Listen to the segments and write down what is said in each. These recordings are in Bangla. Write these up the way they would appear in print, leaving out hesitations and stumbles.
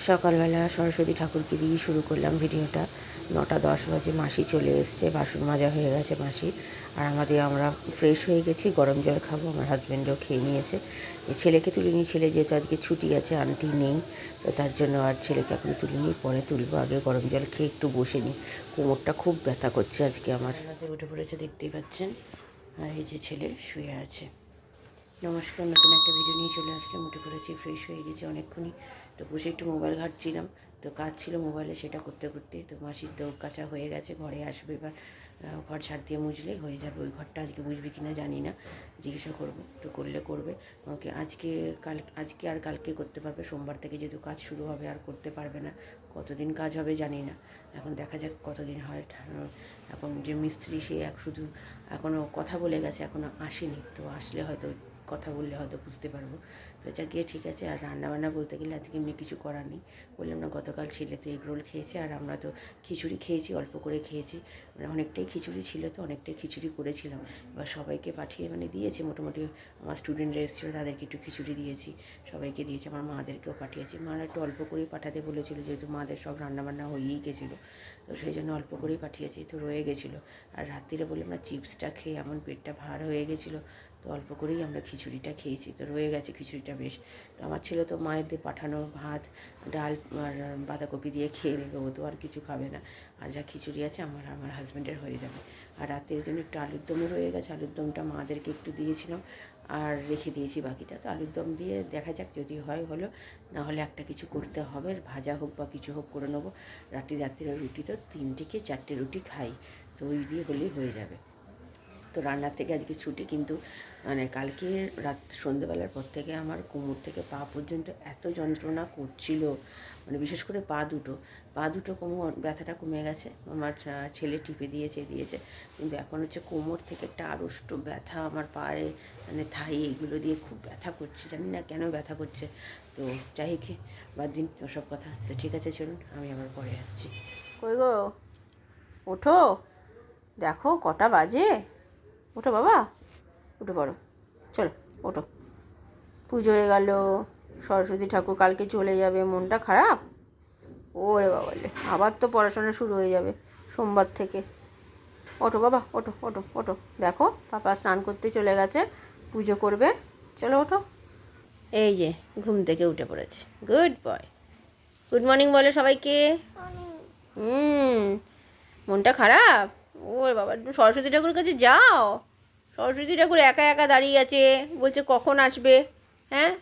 সকালবেলা সরস্বতী ঠাকুরকে দিয়ে শুরু করলাম ভিডিওটা। 9টা 10 বাজে মাসি চলে এসছে, বাসন মাজা হয়ে গেছে মাসি আর আমরা ফ্রেশ হয়ে গেছি। গরম জল খাবো, আমার হাজব্যান্ডও খেয়ে নিয়েছে। ছেলেকে তুলিনি, ছেলে যেহেতু আজকে ছুটি আছে, আন্টি নেই, তো তার জন্য আর ছেলেকে এখন তুলিনি, পরে তুলবো। আগে গরম জল খেয়ে একটু বসে নিই, কোমরটা খুব ব্যথা করছে আজকে আমার। রাতে উঠে পড়েছে, দেখতেই পাচ্ছেন। আর এই যে ছেলে শুয়ে আছে। নমস্কার, নতুন একটা ভিডিও নিয়ে চলে আসলাম। উঠে পড়েছি, ফ্রেশ হয়ে গেছি অনেকক্ষণই। তো বসে একটু মোবাইল ঘাঁটছিলাম, তো কাজ ছিল মোবাইলে, সেটা করতে করতে তো মাসির তো কাঁচা হয়ে গেছে। ঘরে আসবে এবার, ঘর ঝাড় দিয়ে মুছলেই হয়ে যাবে। ওই ঘরটা আজকে মুছবে কিনা জানি না, জিজ্ঞাসা করবো। তো করলে করবে, ওকে আজকে আর কালকে করতে পারবে। সোমবার থেকে যেহেতু কাজ শুরু হবে, আর করতে পারবে না। কতদিন কাজ হবে জানি না, এখন দেখা যাক কতদিন হয়। এখন যে মিস্ত্রি, সে শুধু এখনও কথা বলে গেছে, এখনও আসেনি। তো আসলে হয়তো, কথা বললে হয়তো বুঝতে পারবো। তো যা গিয়ে ঠিক আছে। আর রান্নাবান্না বলতে গেলে আজকে এমনি কিছু করার নেই। বললাম না, গতকাল ছেলে তো এগ রোল খেয়েছে, আর আমরা তো খিচুড়ি খেয়েছি, অল্প করে খেয়েছি। মানে অনেকটাই খিচুড়ি ছিল, তো অনেকটাই খিচুড়ি করেছিলাম। এবার সবাইকে পাঠিয়ে দিয়েছি মোটামুটি। আমার স্টুডেন্টরা এসেছিলো, তাদেরকে একটু খিচুড়ি দিয়েছি, সবাইকে দিয়েছি। আমার মাদেরকেও পাঠিয়েছি। মারা একটু অল্প করেই পাঠাতে বলেছিল, যেহেতু মাদের সব রান্নাবান্না হয়েই গেছিলো, তো সেই জন্য অল্প করেই পাঠিয়েছি। তো রয়ে গেছিলো। আর রাত্রিরে বললাম না, চিপসটা খেয়ে এমন পেটটা ভার হয়ে গেছিলো, তো অল্প করেই আমরা খিচুড়িটা খেয়েছি। তো রয়ে গেছে খিচুড়িটা বেশ। তো আমার ছেলে তো মায়ের দিয়ে পাঠানো ভাত, ডাল আর বাঁধাকপি দিয়ে খেয়ে নেবে, ও তো আর কিছু খাবে না। আর যা খিচুড়ি আছে আমার হাজব্যান্ডের হয়ে যাবে। আর রাতের জন্য একটু আলুর দমও রয়ে গেছে, আলুর দমটা মাদেরকে একটু দিয়েছিলাম আর রেখে দিয়েছি বাকিটা। তো আলুর দম দিয়ে দেখা যাক, যদি হয় হলো, না হলে একটা কিছু করতে হবে, ভাজা হোক বা কিছু হোক করে নেবো। রাত্রিরে রুটি তো 3টে কি 4টে রুটি খাই, তো ওই দিয়ে হলেই হয়ে যাবে। তো রান্নার থেকে আজকে ছুটি, কিন্তু মানে কালকে সন্ধ্যেবেলার পর থেকে আমার কোমর থেকে পা পর্যন্ত এত যন্ত্রণা করছিল, মানে বিশেষ করে পা দুটো কোমর ব্যথাটা কমে গেছে। আমার ছেলে টিপে দিয়েছে, কিন্তু এখন হচ্ছে কোমর থেকে একটা আড়ষ্ট ব্যথা আমার পায়ে, মানে থাই, এগুলো দিয়ে খুব ব্যথা করছে, জানি না কেন ব্যথা করছে। তো যাই হোক, বাদ দিন ওসব কথা। তো ঠিক আছে, চলুন আমি আবার পরে আসছি। কই গো, ওঠো, দেখো কটা বাজে। ওঠো বাবা, উঠে পড়ো, চলো ওঠো। পুজো হয়ে গেল, সরস্বতী ঠাকুর কালকে চলে যাবে, মনটা খারাপ। ওরে বাবা, আবার তো পড়াশোনা শুরু হয়ে যাবে সোমবার থেকে। ওঠো বাবা, ওঠো ওঠো ওঠো, দেখো পাপা স্নান করতে চলে গেছে, পুজো করবে, চলো ওঠো। এই যে ঘুম থেকে উঠে পড়েছে, গুড বয়। গুড মর্নিং বলে সবাইকে। মনটা খারাপ? ওরে বাবা, সরস্বতী ঠাকুরের কাছে যাও। সরস্বতী ঠাকুর একা একা দাঁড়িয়ে আছে, বলছে কখন আসবে। হ্যাঁ,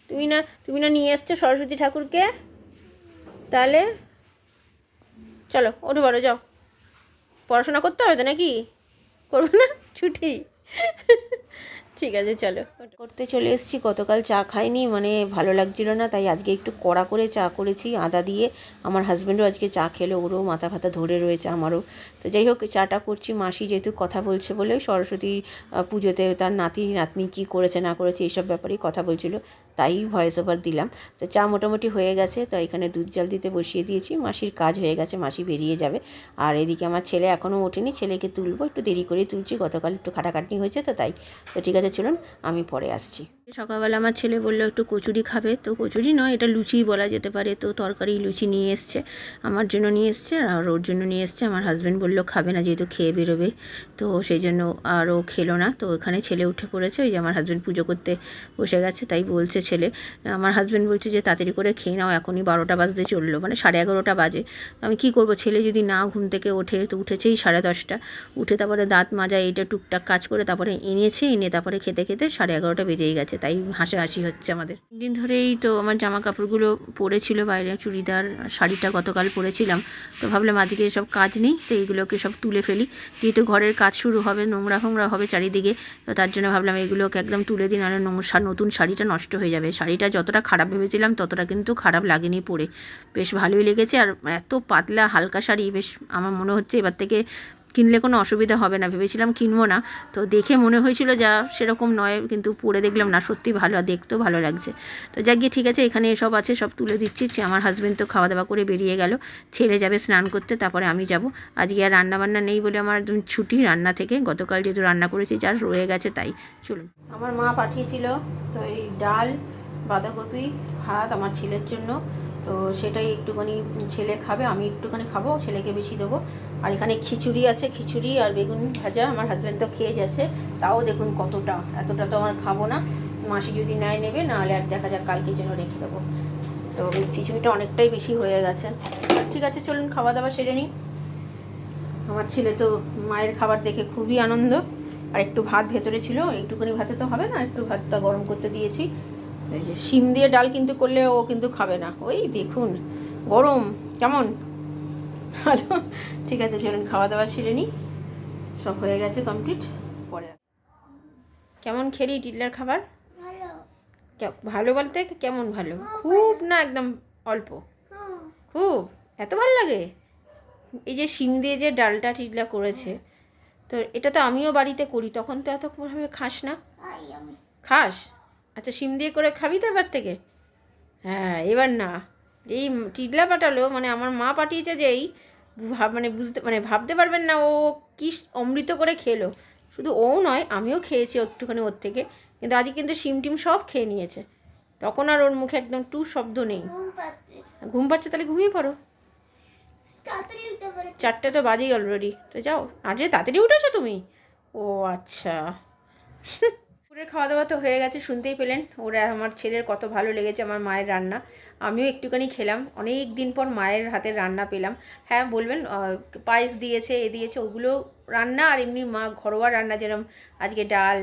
তুমি না নিয়ে এসছো সরস্বতী ঠাকুরকে? তাহলে চলো ওঠে বলো, যাও, পড়াশোনা করতে হবে তো নাকি? করবে না, ছুটি। ঠিক আছে, চলো করতে চলে এসেছি। গতকাল চা খাইনি, মানে ভালো লাগছিল না, তাই আজকে একটু কড়া করে চা করেছি আদা দিয়ে। আমার হাজব্যান্ডও আজকে চা খেলো, ওরও মাথা ফাতা ধরে রয়েছে, আমারও। তো যাই হোক, চাটা করছি। মাসি যেহেতু কথা বলছে বলে, সরস্বতী পুজোতে তার নাতনি কী করেছে না করেছে এইসব ব্যাপারেই কথা বলছিল, তাই ভয়েস ওভার দিলাম। তো চা মোটামুটি হয়ে গেছে, তো এখানে দুধ জাল দিতে বসিয়ে দিয়েছি। মাসির কাজ হয়ে গেছে, মাসি বেরিয়ে যাবে। আর এদিকে আমার ছেলে এখনও ওঠেনি, ছেলেকে তুলবো, একটু দেরি করেই তুলছি, গতকাল একটু খাটাখাটনি হয়েছে, তো তাই। তো ঠিক আছে, চলুন আমি পরে আসছি। সকালবেলা আমার ছেলে বললো একটু কচুরি খাবে, তো কচুরি নয়, এটা লুচিই বলা যেতে পারে। তো তরকারি লুচি নিয়ে এসছে, আমার জন্য নিয়ে এসছে আর ওর জন্য নিয়ে এসছে। আমার হাজব্যান্ড বললো খাবে না, যেহেতু খেয়ে বেরোবে, তো সেই জন্য আর ও খেলো না। তো ওখানে ছেলে উঠে পড়েছে, ওই যে আমার হাজব্যান্ড পুজো করতে বসে গেছে, তাই বলছে ছেলে। আমার হাজব্যান্ড বলছে যে তাড়াতাড়ি করে খেয়ে নাও, এখনই 12টা বাজতে চললো, মানে 11:30 বাজে। আমি কি করব, ছেলে যদি না ঘুম থেকে ওঠে, তো উঠেছেই 10:30, উঠে তারপরে দাঁত মাজা এইটা টুকটাক কাজ করে তারপরে এনে তারপরে খেতে 11:30 বেজেই গেছে, তাই হাসাহাসি হচ্ছে আমাদের। দিন ধরেই তো আমার জামা কাপড়গুলো পরেছিল বাইরে, চুড়িদার শাড়িটা গতকাল পরেছিলাম, তো ভাবলাম আজকে সব কাজ নেই, তো এইগুলোকে সব তুলে ফেলি, যেহেতু ঘরের কাজ শুরু হবে, নোংরা হবে চারিদিকে, তো তার জন্য ভাবলাম এগুলোকে একদম তুলে দিন, আর নতুন শাড়িটা নষ্ট হয়ে যাবে। শাড়িটা যতটা খারাপ ভেবেছিলাম ততটা কিন্তু খারাপ লাগেনি পরে, বেশ ভালোই লেগেছে। আর এত পাতলা হালকা শাড়ি, বেশ আমার মনে হচ্ছে এবার থেকে কিনলে কোনো অসুবিধা হবে না। ভেবেছিলাম কিনবো না, তো দেখে মনে হয়েছিল যা সেরকম নয়, কিন্তু পরে দেখলাম না, সত্যি ভালো, আর দেখতেও ভালো লাগছে। তো যাক গিয়ে ঠিক আছে, এখানে এসব আছে, সব তুলে দিচ্ছি। আমার হাজব্যান্ড তো খাওয়া দাওয়া করে বেরিয়ে গেল, ছেলে যাবে স্নান করতে, তারপরে আমি যাব। আজকে আর রান্নাবান্না নেই বলে আমার একদম ছুটি রান্না থেকে, গতকাল যেহেতু রান্না করেছি, যার রয়ে গেছে তাই। চলুন, আমার মা পাঠিয়েছিল তো এই ডাল, বাঁধাকপি, ভাত আমার ছেলের জন্য, তো সেটাই একটুখানি ছেলে খাবে, আমি একটুখানি খাবো, ছেলেকে বেশি দেবো। আর এখানে খিচুড়ি আছে, খিচুড়ি আর বেগুন ভাজা। আমার হাজব্যান্ড তো খেয়ে যাচ্ছে, তাও দেখুন কতটা, এতটা তো আমার খাবো না। মাসি যদি নেয় নেবে, নাহলে আর দেখা যাক কালকের জন্য রেখে দেবো। তো এই খিচুড়িটা অনেকটাই বেশি হয়ে গেছে। ঠিক আছে, চলুন খাওয়া দাওয়া সেরে নিই। আমার ছেলে তো মায়ের খাবার দেখে খুবই আনন্দ। আর একটু ভাত ভেতরে ছিল, একটুখানি ভাতে তো হবে না, একটু ভাতটা গরম করতে দিয়েছি। এই যে শিম দিয়ে ডাল কিন্তু করলে ও কিন্তু খাবে না, ওই দেখুন গরম কেমন। ভালো, ঠিক আছে চলুন খাওয়া দাওয়া সেরে নিই। সব হয়ে গেছে কমপ্লিট, পরে কেমন খেলি টিটলার খাবার? ভালো বলতে কেমন ভালো? খুব না একদম অল্প? খুব? এত ভালো লাগে? এই যে শিম দিয়ে যে ডালটা টিটলা করেছে, তো এটা তো আমিও বাড়িতে করি, তখন তো এতভাবে খাস না। খাস? আচ্ছা, শিম দিয়ে করে খাবি তো এবার থেকে? হ্যাঁ, এবার না, এই টিটলা পাঠালো, মানে আমার মা পাঠিয়েছে, যেই মানে বুঝতে, মানে ভাবতে পারবেন না ও কি অমৃত করে খেলো। শুধু ও নয়, আমিও খেয়েছি একটুখানি ওর থেকে, কিন্তু আজকে কিন্তু শিম টিম সব খেয়ে নিয়েছে। তখন আর ওর মুখে একদম টু শব্দ নেই। ঘুম পাচ্ছে? তাহলে ঘুমিয়ে পড়ো। 4টে তো বাজেই অলরেডি, তো যাও। আজকে তাড়াতাড়ি উঠেছো তুমি? ও আচ্ছা। দুপুরের খাওয়া দাওয়া তো হয়ে গেছে, শুনতেই পেলেন। ওরা, আমার ছেলের কত ভালো লেগেছে আমার মায়ের রান্না। আমিও একটুখানি খেলাম, অনেক দিন পর মায়ের হাতের রান্না পেলাম। হ্যাঁ বলবেন, পায়েস দিয়েছে, এ দিয়েছে, ওগুলো রান্না, আর এমনি মা ঘরোয়া রান্না যেরকম আজকে ডাল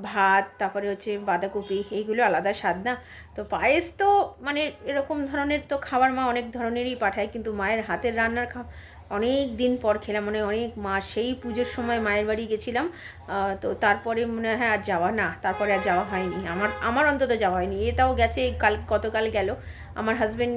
ভাত, তারপরে হচ্ছে বাঁধাকপি, এইগুলো আলাদা স্বাদ না। তো পায়েস তো মানে এরকম ধরনের তো খাবার মা অনেক ধরনেরই পাঠায়, কিন্তু মায়ের হাতের রান্নার অনেক দিন পর খেলাম, মানে অনেক মাস, সেই পুজোর সময় মায়ের বাড়ি গেছিলাম। তো তারপরে মনে হয় আর যাওয়া না, তারপরে আর যাওয়া হয়নি, আমার অন্তত যাওয়া হয়নি। এটাও গেছে গতকাল গেল আমার হাজব্যান্ড,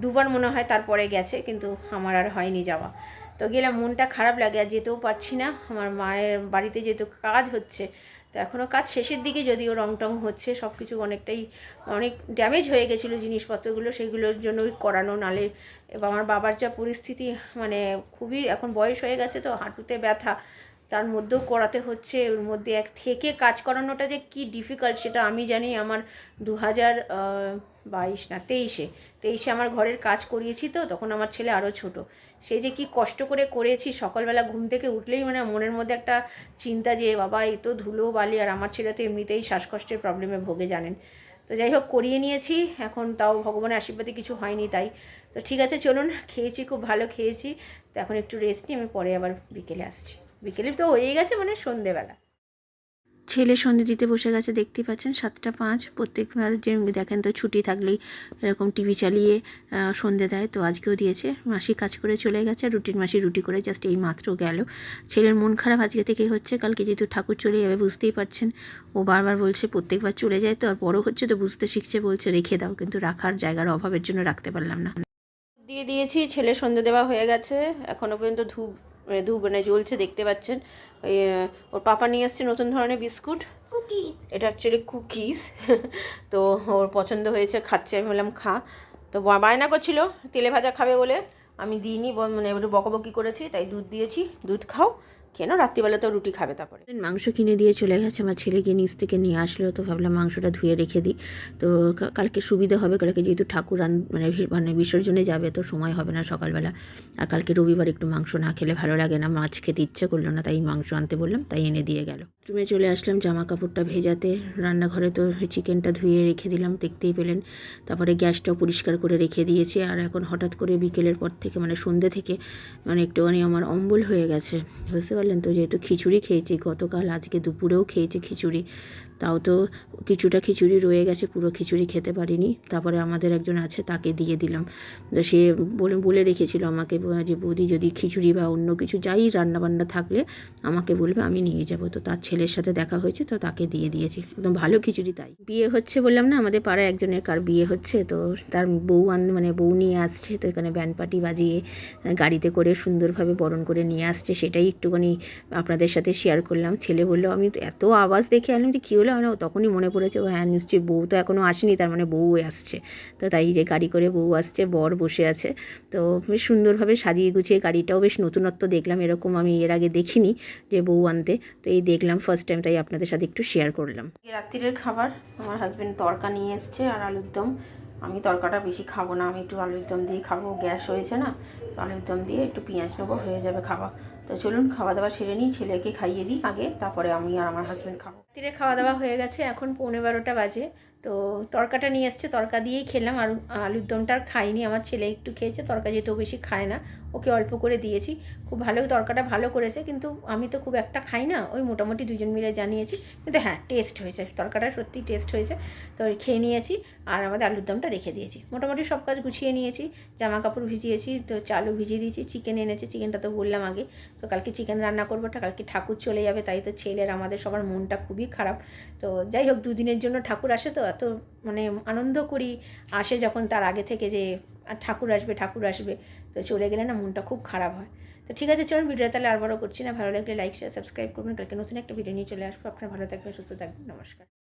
দুবার মনে হয় তারপরে গেছে, কিন্তু আমার আর হয়নি যাওয়া। তো গেলাম, মনটা খারাপ লাগে, আর যেতেও পারছি না। আমার মায়ের বাড়িতে যেহেতু কাজ হচ্ছে, তো এখনও কাজ শেষের দিকে, যদিও রং টং হচ্ছে, সব কিছু অনেক ড্যামেজ হয়ে গেছিলো জিনিসপত্রগুলো, সেগুলোর জন্যই করানো। নালে এবার আমার বাবার যা পরিস্থিতি, মানে খুবই, এখন বয়স হয়ে গেছে তো, হাঁটুতে ব্যথা, তার মধ্যেও করাতে হচ্ছে। ওর মধ্যে এক থেকে কাজ করানোটা যে কি ডিফিকাল্ট সেটা আমি জানি। আমার 2022 না 23-এ আমার ঘরের কাজ করিয়েছি, তো তখন আমার ছেলে আরও ছোট। সেই যে কি কষ্ট করে করেছি, সকালবেলা ঘুম থেকে উঠলেই মানে মনের মধ্যে একটা চিন্তা, যে বাবা এই তো ধুলো বালি, আর আমার ছেলে তো এমনিতেই শ্বাসকষ্টের প্রবলেমে ভোগে জানেন। তো যাই হোক, করিয়ে নিয়েছি, এখন তাও ভগবানের আশীর্বাদে কিছু হয়নি তাই। তো ঠিক আছে চলুন, খেয়েছি, খুব ভালো খেয়েছি। তো এখন একটু রেস্ট নিই, আমি পরে আবার বিকেলে আসছি। বিকেলে তো হয়েই গেছে, মানে সন্ধেবেলা। ছেলে সন্ধে দিতে বসে গেছে, দেখতেই পাচ্ছেন 7টা 5। প্রত্যেকবার যে দেখেন তো, ছুটি থাকলেই এরকম টিভি চালিয়ে সন্ধে দেয়, তো আজকেও দিয়েছে। মাসি কাজ করে চলে গেছে, মাসি রুটি করে জাস্ট এই মাত্র গেল। ছেলের মন খারাপ আজকে থেকেই হচ্ছে, কালকে যেহেতু ঠাকুর চলে যাবে বুঝতেই পারছেন, ও বারবার বলছে, প্রত্যেকবার চলে যায় তো, আর বড় হচ্ছে তো বুঝতে শিখছে, বলছে রেখে দাও, কিন্তু রাখার জায়গার অভাবের জন্য রাখতে পারলাম না। দিয়ে দিয়েছি, ছেলে সন্ধে দেওয়া হয়ে গেছে, এখনও পর্যন্ত ধূপ মানে জ্বলছে, দেখতে পাচ্ছেন। ওই ওর পাপা নিয়ে এসছে নতুন ধরনের বিস্কুট, এটা অ্যাকচুয়ালি কুকিজ। তো ওর পছন্দ হয়েছে, খাচ্ছে, আমি বললাম খা। তো বায়না করছিল তেলে ভাজা খাবে বলে, আমি দিইনি, মানে একটু বকবকি করেছি, তাই দুধ দিয়েছি, দুধ খাও, কেন রাত্রিবেলা তো রুটি খাবে। তারপরে মাংস কিনে দিয়ে চলে গেছে, আমার ছেলেকে নিচ থেকে নিয়ে আসলো, তো ভাবলাম মাংসটা ধুয়ে রেখে দিই, তো কালকে সুবিধা হবে। কালকে যেহেতু ঠাকুর মানে বিসর্জনে যাবে, তো সময় হবে না সকালবেলা। আর কালকে রবিবার, একটু মাংস না খেলে ভালো লাগে না, মাছ খেতে ইচ্ছে করলো না, তাই মাংস আনতে বললাম, তাই এনে দিয়ে গেল। রুমে চলে আসলাম জামা কাপড়টা ভেজাতে, রান্নাঘরে তো চিকেনটা ধুয়ে রেখে দিলাম, দেখতেই পেলেন। তারপরে গ্যাসটাও পরিষ্কার করে রেখে দিয়েছি। আর এখন হঠাৎ করে বিকেলের পর থেকে, মানে সন্ধ্যে থেকে, মানে একটুখানি আমার অম্বল হয়ে গেছে, বুঝতে পারলেন তো। যেহেতু খিচুড়ি খেয়েছি গতকাল, আজকে দুপুরেও খেয়েছি খিচুড়ি, তাও তো কিছুটা খিচুড়ি রয়ে গেছে, পুরো খিচুড়ি খেতে পারিনি। তারপরে আমাদের একজন আছে, তাকে দিয়ে দিলাম। তো সে বলে রেখেছিল আমাকে, যে বৌদি যদি খিচুড়ি বা অন্য কিছু যাই রান্নাবান্না থাকলে আমাকে বলবে, আমি নিয়ে যাব। তো তার ছেলের সাথে দেখা হয়েছে, তো তাকে দিয়ে দিয়েছি, একদম ভালো খিচুড়ি। তাই বিয়ে হচ্ছে বললাম না, আমাদের পাড়ায় একজনের কার বিয়ে হচ্ছে, তো তার মানে বউ নিয়ে আসছে, তো এখানে ব্যান্ড পার্টি বাজিয়ে গাড়িতে করে সুন্দরভাবে বরণ করে নিয়ে আসছে, সেটাই একটুখানি আপনাদের সাথে শেয়ার করলাম। ছেলে বললো, আমি তো এত আওয়াজ দেখে আনলাম যে কী হলো, মানে তখনই মনে পড়েছে, ও হ্যাঁ নিশ্চয়ই বউ তো এখনও আসেনি, তার মানে বউ আসছে। তো তাই যে গাড়ি করে বউ আসছে, বর বসে আছে, তো বেশ সুন্দরভাবে সাজিয়ে গুছিয়ে, গাড়িটাও বেশ নতুনত্ব দেখলাম, এরকম আমি এর আগে দেখিনি যে বউ আনতে, তো এই দেখলাম ফার্স্ট টাইম, তাই আপনাদের সাথে একটু শেয়ার করলাম। রাত্রির খাবার আমার হাজব্যান্ড তরকা নিয়ে এসছে, আর আলুর দম, আমি তরকাটা বেশি খাবো না, আমি একটু আলুর দম দিয়ে খাবো, গ্যাস হয়েছে না, তো আলুর দম দিয়ে একটু পেঁয়াজ নেবো, হয়ে যাবে খাওয়া। তো চলুন খাওয়া দাওয়া সেরে নিই, ছেলেকে খাইয়ে দিই আগে, তারপরে আমি আর আমার হাজব্যান্ড খাবো। রাত্রিরে খাওয়া দাওয়া হয়ে গেছে, এখন 11:15 বাজে। তো তরকাটা নিয়ে এসছে, তরকা দিয়েই খেলাম, আর আলুর দমটা আর খাইনি, আমার ছেলে একটু খেয়েছে, তরকা যেহেতু বেশি খায় না, ওকে অল্প করে দিয়েছি। খুব ভালো, তরকাটা ভালো করেছে, কিন্তু আমি তো খুব একটা খাই না, ওই মোটামুটি দুজন মিলে জানিয়েছি, কিন্তু হ্যাঁ টেস্ট হয়েছে, তরকাটা সত্যি টেস্ট হয়েছে। তো খেয়ে নিয়েছি, আর আমাদের আলুর দমটা রেখে দিয়েছি, মোটামুটি সব কাজ গুছিয়ে নিয়েছি, জামা কাপড় ভিজিয়েছি, তো চালও ভিজিয়ে দিয়েছি, চিকেন এনেছে, চিকেনটা তো বললাম আগে। তো কালকে চিকেন রান্না করবো, কালকে ঠাকুর চলে যাবে, তাই তো ছেলের আমাদের সবার মনটা খুবই খারাপ। তো যাই হোক, দুদিনের জন্য ঠাকুর আসে, তো এত মানে আনন্দ করি আসে যখন, তার আগে থেকে যে ঠাকুর আসবে ঠাকুর আসবে, তো চলে গেলে না মনটা খুব খারাপ হয়। তো ঠিক আছে, চলুন ভিডিও তাহলে আর বড় করছি না, ভালো লাগলে লাইক শেয়ার সাবস্ক্রাইব করবেন, কালকে নতুন একটা ভিডিও নিয়ে চলে আসবো। আপনারা ভালো থাকবেন, সুস্থ থাকবেন, নমস্কার।